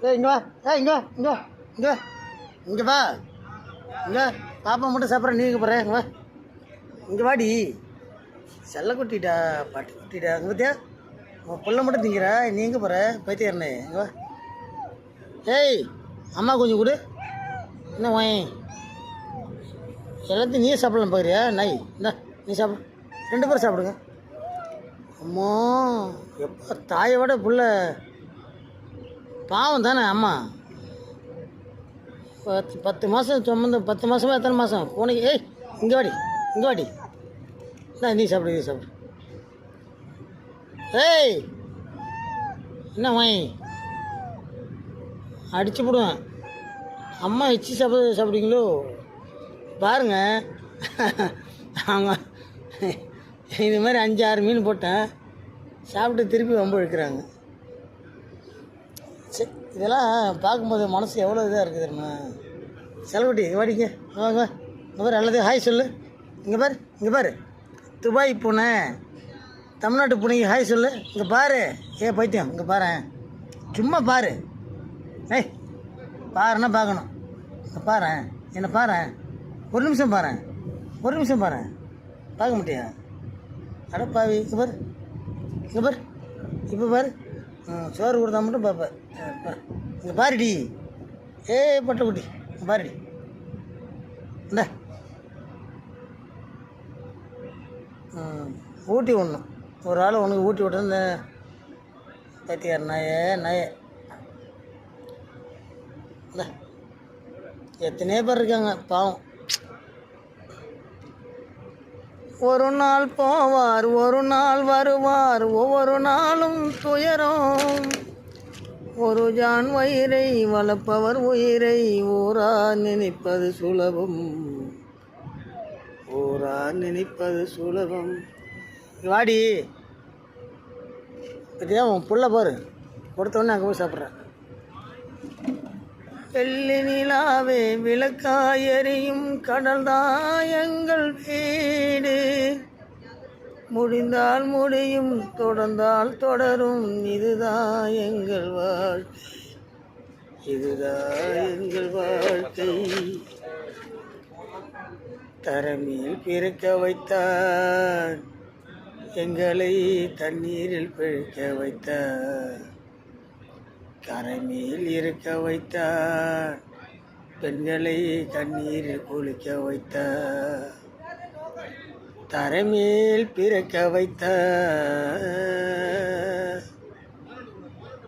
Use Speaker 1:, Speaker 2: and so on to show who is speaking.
Speaker 1: ஏய் இங்கே வா, இங்கே வா, இங்கே வா, இங்கே இங்கே வா, இங்கே பாப்பா மட்டும் சாப்பிட்றேன், நீ இங்கே போகிற, இங்கே வா, இங்கே வாடி, செல்ல குட்டிட்டா, பட்டு குட்டிட்டா, அங்கே பார்த்தியா உன் பிள்ளை மட்டும் திங்கிற, நீ எங்கே போகிற பைத்தியாரனே, இங்கே வா. ஏய் அம்மா கொஞ்சம் கொடு, என்ன வாய் எல்லாத்தையும் நீயே சாப்பிடலாம் பார்க்குறியா நாய், இந்தா நீ சாப்பிடு, 2 பேரும் சாப்பிடுங்க. அம்மா எப்போ தாயை விட புள்ள பாவம் தானே அம்மா. 10 மாதம் சுமந்து 10 மாதமா எத்தனை மாதம் பூனைக்கு. ஏய் இங்கே வாடி, இங்கே வாடி, இந்தா நீ சாப்பிடு, நீ சாப்பிடு. ஏய் என்ன வாய் அடிச்சு போடுவேன். அம்மா எச்சி சாப்பிடுவீங்களோ பாருங்க. அவங்க இது மாதிரி 5-6 மீன் போட்டேன், சாப்பிட்டு திருப்பி வம்பு இழுக்கிறாங்க. சரி இதெல்லாம் பார்க்கும்போது மனசு எவ்வளோ இதாக இருக்குது தெரியுமா. செலவுட்டி இங்கே வாடிங்க, வாங்க இங்கே பாரு, எல்லாத்தையும் ஹாய் சொல்லு. இங்கே பாரு, இங்கே பாரு, துபாய் பூனை, தமிழ்நாட்டு பூனைக்கு ஹாய் சொல்லு. இங்கே பாரு, பைத்தியம் இங்கே பாரு, சும்மா பாரு. ஏய் பாருன்னா பார்க்கணும், பாரு என்னை பாரு, ஒரு நிமிஷம் பாரு, ஒரு நிமிஷம் பாரு, பார்க்க மாட்டியா அடப்பாவி. இங்கே பாரு, இங்கே பாரு, இப்போ பாரு, சோறு கொடுத்தா மட்டும் பார்ப்பேன். இங்கே பாருடி, பட்டு குட்டி பாருடி, இந்த ஊட்டி விடணும். ஒரு ஆள் உனக்கு ஊட்டி விட்டு இந்த பைத்தியார் நாயே இந்த எத்தனையோ பேர் இருக்காங்க பாவம். ஒரு நாள் போவார், ஒரு நாள் வருவார், ஒவ்வொரு நாளும் துயரம். ஒரு ஜான் வயிறை வளர்ப்பவர் உயிரை ஊரா நினைப்பது சுலபம், ஊரா நினைப்பது சுலபம். வாடி பற்றியா உன் புள்ள பாரு, கொடுத்தவொடனே அங்கே போய் சாப்பிட்றேன். வெள்ளி நிலாவே விளக்காயறியும் கடல்தான் எங்கள் வீடு, முடிந்தால் முடியும் தொடர்ந்தால் தொடரும், இதுதான் எங்கள் வாழ்க்கை, இதுதான் எங்கள் வாழ்க்கை. தரமேல் பிறக்க வைத்தார், எங்களை தண்ணீரில் பிழைக்க வைத்தார், கரைமேல் இருக்க வைத்தார், பெண்களை கண்ணீரில் குளிக்க வைத்தார், தரைமேல் பிறக்க வைத்தார்.